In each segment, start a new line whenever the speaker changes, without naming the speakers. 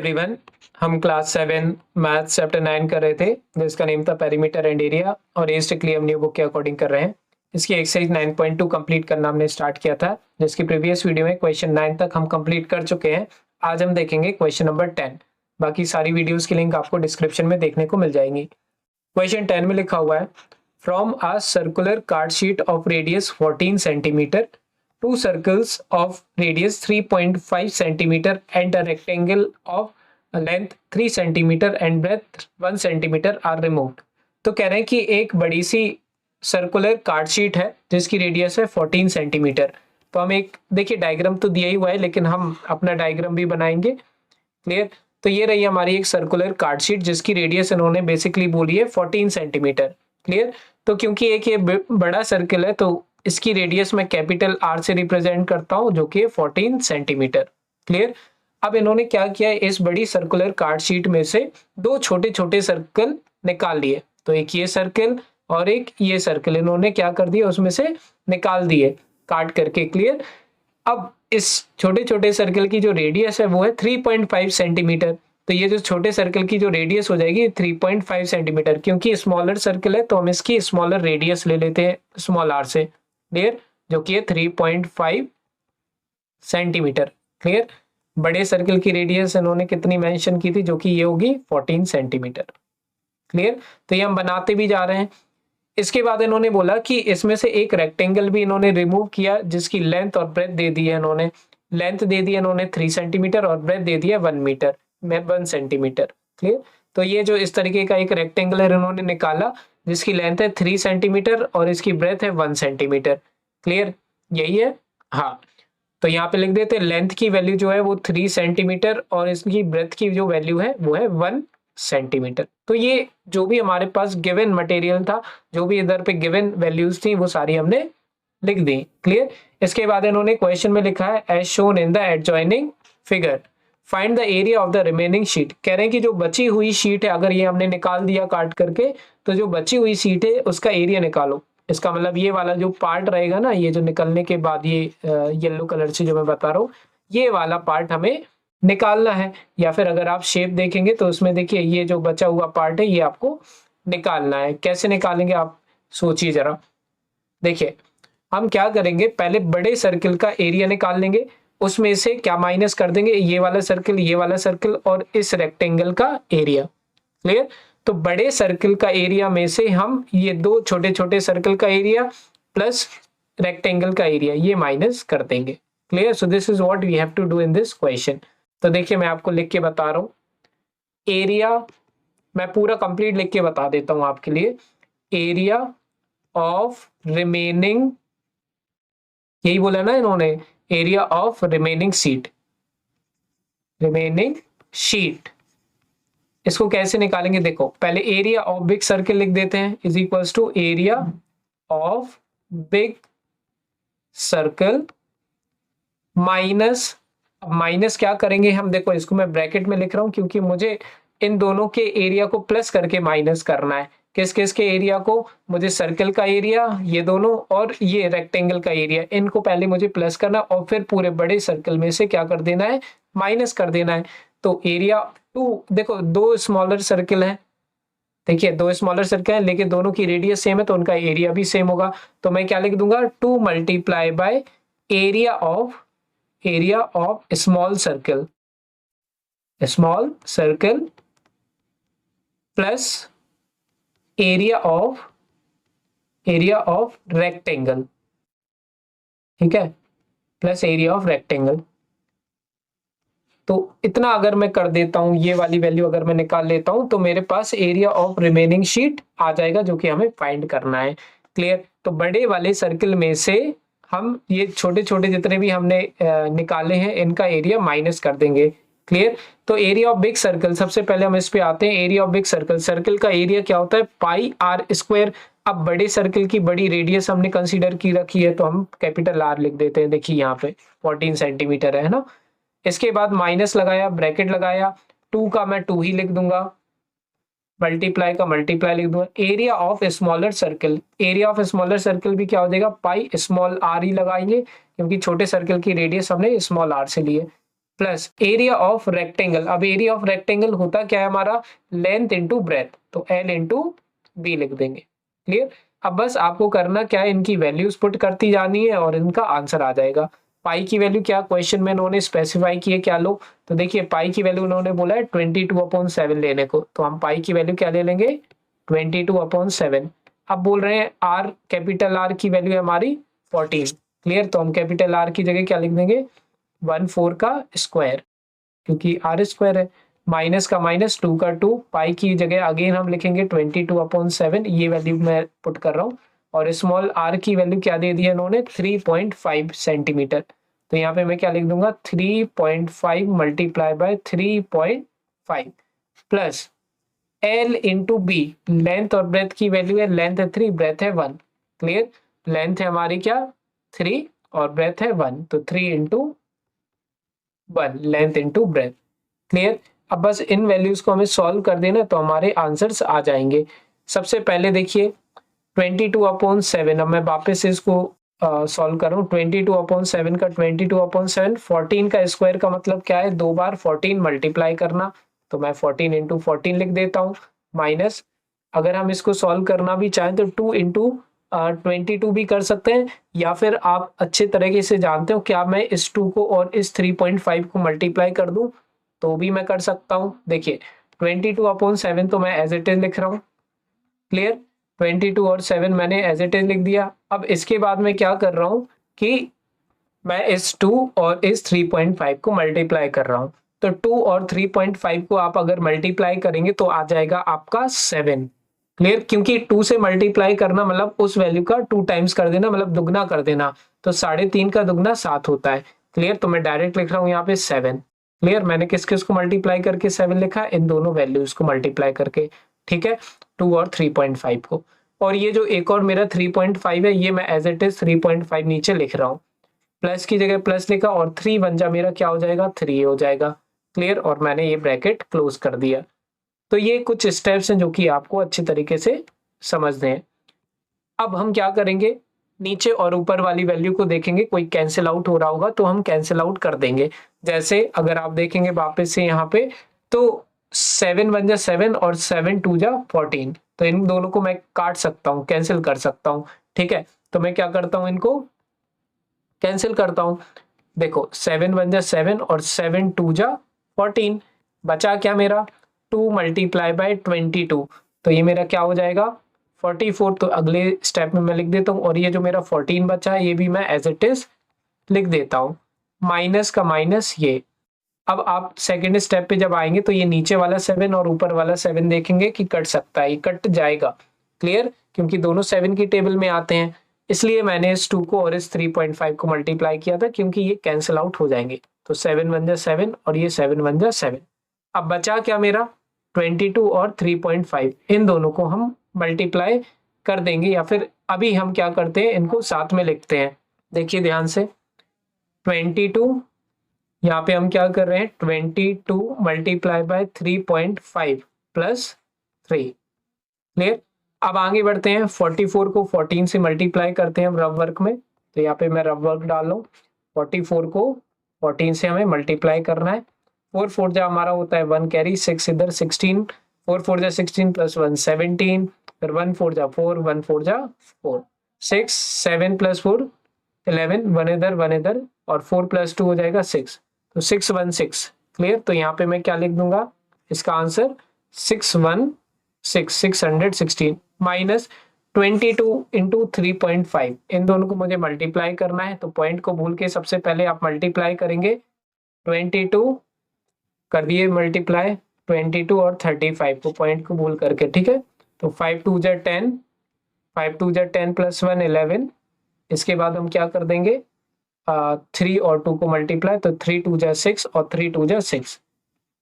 Everyone, हम class 7 maths chapter 9 कर रहे थे जिसका नेम था पेरीमीटर एंड एरिया और ये स्ट्रिक्टली हम न्यू बुक के अकॉर्डिंग कर रहे हैं। इसकी एक्सरसाइज 9.2 कंप्लीट करना हमने स्टार्ट किया था, जिसकी प्रीवियस वीडियो में क्वेश्चन 9 तक हम कंप्लीट कर चुके हैं। आज हम देखेंगे क्वेश्चन नंबर 10। बाकी सारी वीडियोस की लिंक आपको डिस्क्रिप्शन में देखने को मिल जाएंगी। क्वेश्चन 10 में लिखा हुआ है, from a circular card sheet of radius 14 centimetre, two circles of radius 3.5 centimeter and a rectangle of length 3 centimeter and breadth 1 centimeter are removed। तो कह रहे हैं कि एक बड़ी सी सर्कुलर कार्ड शीट है जिसकी रेडियस है 14 सेंटीमीटर। तो हम एक देखिए डायग्राम तो दिया ही हुआ है, लेकिन हम अपना डायग्राम भी बनाएंगे। क्लियर? तो ये रही हमारी एक सर्कुलर कार्ड शीट जिसकी रेडियस इन्होंने बेसिकली बोली है 14 सेंटीमीटर। क्लियर? तो क्योंकि एक ये बड़ा सर्कल है तो इसकी रेडियस मैं कैपिटल आर से रिप्रेजेंट करता हूं जो कि 14 सेंटीमीटर। क्लियर? अब इन्होंने क्या किया, इस बड़ी सर्कुलर कार्ड शीट में से दो छोटे छोटे सर्कल निकाल लिए। तो एक ये सर्कल और एक ये सर्कल इन्होंने क्या कर दिया, उसमें से निकाल दिए काट करके। क्लियर? अब इस छोटे छोटे सर्कल की जो रेडियस है वो है 3.5 सेंटीमीटर। तो ये जो छोटे सर्कल की जो रेडियस हो जाएगी 3.5 सेंटीमीटर, क्योंकि स्मॉलर सर्कल है तो हम इसकी स्मॉलर रेडियस ले लेते हैं स्मॉल आर से। क्लियर? जो कि है 3.5 सेंटीमीटर। क्लियर? बड़े सर्कल की रेडियस इन्होंने कितनी मेंशन की थी, जो कि ये होगी 14 सेंटीमीटर। क्लियर? तो ये हम बनाते भी जा रहे हैं। इसके बाद इन्होंने बोला कि इसमें से एक रेक्टेंगल भी इन्होंने रिमूव किया जिसकी लेंथ और ब्रेथ दे दी है इन्होंने। लेंथ दे दी है इन्होंने 3 सेंटीमीटर और ब्रेथ दे दिया 1 सेंटीमीटर। क्लियर? तो ये जो इस तरीके का एक रेक्टेंगुलर इन्होंने निकाला जिसकी लेंथ है 3 सेंटीमीटर और इसकी ब्रेथ है 1 सेंटीमीटर। क्लियर? यही है। हाँ, तो यहाँ पे लिख देते हैं लेंथ की वैल्यू जो है वो 3 सेंटीमीटर और इसकी ब्रेथ की जो वैल्यू है वो है 1 सेंटीमीटर। तो ये जो भी हमारे पास गिवन मटेरियल था, जो भी इधर पे गिवन वैल्यूज थी, वो सारी हमने लिख दी। क्लियर? इसके बाद इन्होंने क्वेश्चन में लिखा है as shown in the adjoining figure find the area of the remaining sheet. कह रहे हैं कि जो बची हुई शीट है, अगर ये हमने निकाल दिया काट करके, तो जो बची हुई शीट है उसका एरिया निकालो। इसका मतलब ये वाला जो पार्ट रहेगा ना, ये जो निकलने के बाद ये येलो कलर से जो मैं बता रहा हूँ, ये वाला पार्ट हमें निकालना है। या फिर अगर आप शेप देखेंगे तो उसमें देखिए ये जो बचा हुआ पार्ट है ये आपको निकालना है। कैसे निकालेंगे आप सोचिए जरा। देखिए हम क्या करेंगे, पहले बड़े सर्कल का एरिया निकाल लेंगे, उसमें से क्या माइनस कर देंगे, ये वाला सर्कल और इस रेक्टेंगल का एरिया। क्लियर? तो बड़े सर्कल का एरिया में से हम ये दो छोटे छोटे सर्कल का एरिया प्लस रेक्टेंगल का एरिया ये माइनस कर देंगे। Clear? So this is what we have to do in this question. तो देखिए मैं आपको लिख के बता रहा हूं, एरिया मैं पूरा कंप्लीट लिख के बता देता हूं आपके लिए। एरिया ऑफ रिमेनिंग, यही बोला ना इन्होंने, एरिया ऑफ रिमेनिंग शीट। इसको कैसे निकालेंगे, देखो पहले एरिया ऑफ बिग सर्कल लिख देते हैं is equals to area of big circle minus क्या करेंगे हम, देखो इसको मैं ब्रैकेट में लिख रहा हूं क्योंकि मुझे इन दोनों के एरिया को प्लस करके माइनस करना है। किस किस के एरिया को, मुझे सर्कल का एरिया ये दोनों और ये रेक्टेंगल का एरिया, इनको पहले मुझे प्लस करना और फिर पूरे बड़े सर्कल में से क्या कर देना है, माइनस कर देना है। तो एरिया 2, देखो दो स्मॉलर सर्कल है, देखिए दो स्मॉलर सर्कल है लेकिन दोनों की रेडियस सेम है तो उनका एरिया भी सेम होगा। तो मैं क्या लिख दूंगा, 2 multiply by area of small circle plus area of rectangle. ठीक है? Plus area of rectangle. तो इतना अगर मैं कर देता हूं, ये वाली वैल्यू अगर मैं निकाल लेता हूं तो मेरे पास एरिया ऑफ रिमेनिंग शीट आ जाएगा जो कि हमें फाइंड करना है। क्लियर? तो बड़े वाले सर्कल में से हम ये छोटे छोटे जितने भी हमने निकाले हैं इनका एरिया माइनस कर देंगे। क्लियर? तो एरिया ऑफ बिग सर्कल, सबसे पहले हम इस पे आते हैं। एरिया ऑफ बिग सर्कल का एरिया क्या होता है, पाई आर स्क्वायर। अब बड़े सर्कल की बड़ी रेडियस हमने कंसीडर की रखी है तो हम कैपिटल आर लिख देते हैं। देखिए यहाँ पे 14 सेंटीमीटर है ना। इसके बाद माइनस लगाया, ब्रैकेट लगाया, 2 का मैं 2 ही लिख दूंगा, मल्टीप्लाई का मल्टीप्लाई लिख दूंगा। एरिया ऑफ स्मॉलर सर्कल भी क्या हो जाएगा, पाई स्मॉल आर ही लगाएंगे क्योंकि छोटे सर्कल की रेडियस हमने स्मॉल आर से लिए। Plus area of rectangle. अब एरिया ऑफ रेक्टेंगल होता क्या है हमारा, लेंथ इंटू ब्रेथ, तो एल इंटू बी लिख देंगे। क्लियर। अब बस आपको करना क्या है, इनकी वैल्यूज पुट करती जानी है और इनका आंसर आ जाएगा। पाई की वैल्यू क्या क्वेश्चन में इन्होंने स्पेसिफाई की है, क्या लो, तो देखिए पाई की वैल्यू उन्होंने बोला है 22/7 लेने को, तो हम पाई की वैल्यू क्या ले लेंगे, 22/7। अब बोल रहे हैं आर, कैपिटल आर की वैल्यू है हमारी 14। क्लियर, तो हम कैपिटल आर की जगह क्या लिख देंगे, 1/4 का स्क्वायर, क्योंकि आर स्क्वायर है, माइनस का माइनस, 2 का 2, पाई की जगह अगेन हम लिखेंगे 22/7, ये वैल्यू मैं पुट कर रहा हूँ। और स्मॉल आर की वैल्यू क्या दे दी है इन्होंने, 3.5 सेंटीमीटर, तो यहाँ पे मैं क्या लिख दूंगा, 3.5 multiply by 3.5 plus L into B, length और ब्रेथ की वैल्यू है, लेंथ है 3, ब्रेथ है 1। क्लियर, लेंथ है हमारी क्या 3 और ब्रेथ है 1, तो 3 into 1, length into breadth. Clear. अब बस इन वैल्यूज को हमें सॉल्व कर देना तो हमारे आंसर्स आ जाएंगे। सबसे पहले देखिए 22/7, अब मैं वापस से इसको सॉल्व कर रहा हूँ। 22/7 का 22/7, 14 का स्क्वायर का मतलब क्या है, 2 बार 14 मल्टीप्लाई करना, तो मैं 14 इंटू 14 लिख देता हूँ, माइनस अगर हम इसको सॉल्व करना भी चाहें तो 2 इंटू 22 भी कर सकते हैं, या फिर आप अच्छे तरीके से जानते हो क्या, मैं इस 2 को और इस 3.5 को मल्टीप्लाई कर दूं तो भी मैं कर सकता हूं। देखिए 22/7 तो मैं एज इट इज लिख रहा हूं। क्लियर, 22 और 7 मैंने एज इट इज लिख दिया। अब इसके बाद मैं क्या कर रहा हूं कि मैं इस 2 और इस 3.5 को मल्टीप्लाई कर रहा हूं, तो 2 और 3.5 को आप अगर मल्टीप्लाई करेंगे तो आ जाएगा आपका 7। क्लियर, क्योंकि 2 से मल्टीप्लाई करना मतलब उस वैल्यू का 2 टाइम्स कर देना, मतलब दुगना कर देना, तो 3.5 का दुगना 7 होता है। क्लियर, तो मैं डायरेक्ट लिख रहा हूँ यहाँ पे 7। क्लियर, मैंने किस किस को मल्टीप्लाई करके 7 लिखा, इन दोनों वैल्यूज को मल्टीप्लाई करके। ठीक है, 2 और 3.5 को। और ये जो एक और मेरा 3.5 है, ये मैं एज इट इज 3.5 नीचे लिख रहा हूँ, प्लस की जगह प्लस लिखा और 3 बन जा मेरा क्या हो जाएगा, 3 हो जाएगा। क्लियर, और मैंने ये ब्रैकेट क्लोज कर दिया। तो ये कुछ स्टेप्स हैं जो कि आपको अच्छे तरीके से समझने हैं। अब हम क्या करेंगे, नीचे और ऊपर वाली वैल्यू को देखेंगे, कोई कैंसिल आउट हो रहा होगा तो हम कैंसिल आउट कर देंगे। जैसे अगर आप देखेंगे वापस से यहाँ पे, तो 7 बन जा 7 और 7 2 जा 14, तो इन दोनों को मैं काट सकता हूँ, कैंसिल कर सकता हूँ। ठीक है, तो मैं क्या करता हूँ, इनको कैंसिल करता हूँ। देखो 7 बन जा 7 और 7 2 जा 14, बचा क्या मेरा 2 मल्टीप्लाई बाय 22, तो ये मेरा क्या हो जाएगा 44। तो अगले स्टेप में मैं लिख देता हूँ, और ये जो मेरा 14 बचा है ये भी मैं एज इट इज लिख देता हूँ, माइनस का माइनस ये। अब आप सेकेंड स्टेप पे जब आएंगे तो ये नीचे वाला 7 और ऊपर वाला 7 देखेंगे कि कट सकता है, ये कट जाएगा। क्लियर, क्योंकि दोनों 7 की टेबल में आते हैं, इसलिए मैंने इस 2 को और इस 3.5 को मल्टीप्लाई किया था, क्योंकि ये कैंसिल आउट हो जाएंगे। तो 7 बन जा 7 और ये 7 बन जा 7। अब बचा क्या मेरा 22 और 3.5, इन दोनों को हम मल्टीप्लाई कर देंगे, या फिर अभी हम क्या करते हैं, इनको साथ में लिखते हैं। देखिए ध्यान से, 22, यहाँ पे हम क्या कर रहे हैं, 22 मल्टीप्लाई बाय 3.5 प्लस 3। क्लियर, अब आगे बढ़ते हैं, 44 को 14 से मल्टीप्लाई करते हैं हम रफ वर्क में, तो यहाँ पे मैं रफ वर्क डाल रहा हूँ। 44 को 14 से हमें मल्टीप्लाई करना है। 4 4 जा हमारा होता है 1 कैरी, 6 इधर 16, 4 4 जा 16 प्लस 1 17, फिर 1 4 जा 4, 1 4 जा 4, 6 7 प्लस 4 11, 1 इधर 1 इधर, और 4 प्लस 2 हो जाएगा 6, तो 616। क्लियर, तो यहाँ पे मैं क्या लिख दूंगा, इसका आंसर 616 माइनस 22 इंटू 3.5, इन दोनों को मुझे मल्टीप्लाई करना है, तो पॉइंट को भूल के सबसे पहले आप मल्टीप्लाई करेंगे। 22 कर दिए मल्टीप्लाई, 22 और 35 को पॉइंट को भूल करके। ठीक है, तो 5 2 जा 10, 5 2 जा 10 प्लस 1 11। इसके बाद हम क्या कर देंगे, 3 और 2 को मल्टीप्लाई, तो 3 2 जा 6 और 3 2 जा 6,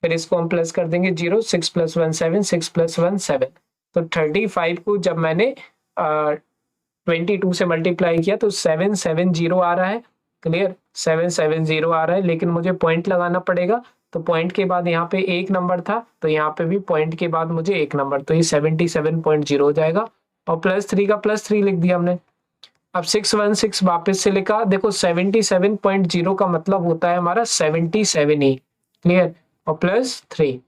फिर इसको हम प्लस कर देंगे 0, 6 प्लस 1 7, 6 प्लस 1 7। तो 35 को जब मैंने 22 से मल्टीप्लाई किया तो 770 आ रहा है। क्लियर, 770 आ रहा है, लेकिन मुझे पॉइंट लगाना पड़ेगा, तो पॉइंट के बाद यहाँ पे एक नंबर था, तो यहाँ पे भी पॉइंट के बाद मुझे एक नंबर, तो ये 77.0 हो जाएगा। और +3 का +3 लिख दिया हमने, अब 616 वापस से लिखा, देखो 77.0 का मतलब होता है हमारा 77 ही, क्लियर, और प्लस 3।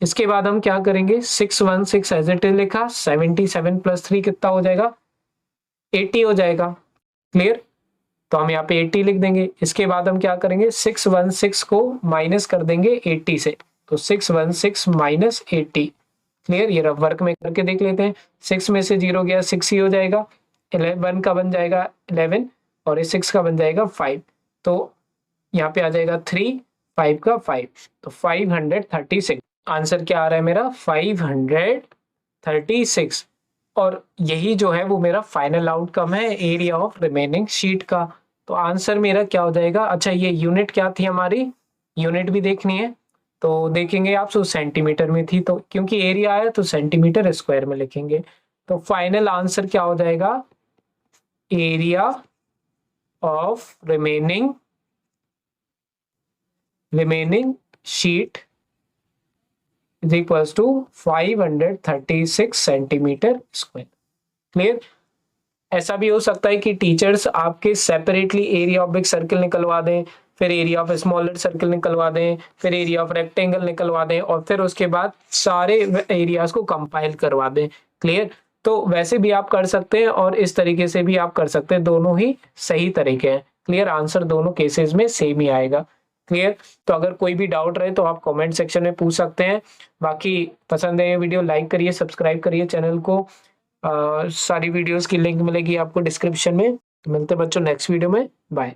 इसके बाद हम क्या करेंगे, 616 एज इट इज लिखा, 77 प्लस 3 कितना हो जाएगा, 80 हो जाएगा, क्लियर। तो हम यहाँ पे 80 लिख देंगे। इसके बाद हम क्या करेंगे, 616 को माइनस कर देंगे 80 से, तो 616 माइनस 80, क्लियर। ये रफ वर्क में करके देख लेते हैं। 6 में से 0 गया 6 ही हो जाएगा, 11 का बन जाएगा 11 और इस 6 का बन जाएगा 5, तो यहाँ पे आ जाएगा 3, 5 का 5, तो 536। आंसर क्या आ रहा है मेरा, 536। और यही जो है वो मेरा फाइनल आउटकम है एरिया ऑफ रिमेनिंग शीट का। तो आंसर मेरा क्या हो जाएगा, अच्छा ये यूनिट क्या थी हमारी, यूनिट भी देखनी है, तो देखेंगे आप, सो सेंटीमीटर में थी, तो क्योंकि एरिया आया तो सेंटीमीटर स्क्वायर में लिखेंगे। तो फाइनल आंसर क्या हो जाएगा, area of remaining sheet is equals to 536 centimetre square, clear. ऐसा भी हो सकता है कि टीचर्स आपके separately area of big circle निकलवा दें, फिर एरिया ऑफ स्मॉलर सर्कल निकलवा दें, फिर एरिया ऑफ रेक्टेंगल निकलवा दें, और फिर उसके बाद सारे एरियाज को कंपाइल करवा दें, क्लियर। तो वैसे भी आप कर सकते हैं और इस तरीके से भी आप कर सकते हैं, दोनों ही सही तरीके हैं, क्लियर। आंसर दोनों केसेस में सेम ही आएगा, क्लियर। तो अगर कोई भी डाउट रहे तो आप कमेंट सेक्शन में पूछ सकते हैं। बाकी पसंद है ये वीडियो, लाइक करिए, सब्सक्राइब करिए चैनल को। सारी वीडियोस की लिंक मिलेगी आपको डिस्क्रिप्शन में। मिलते हैं बच्चों नेक्स्ट वीडियो में, बाय।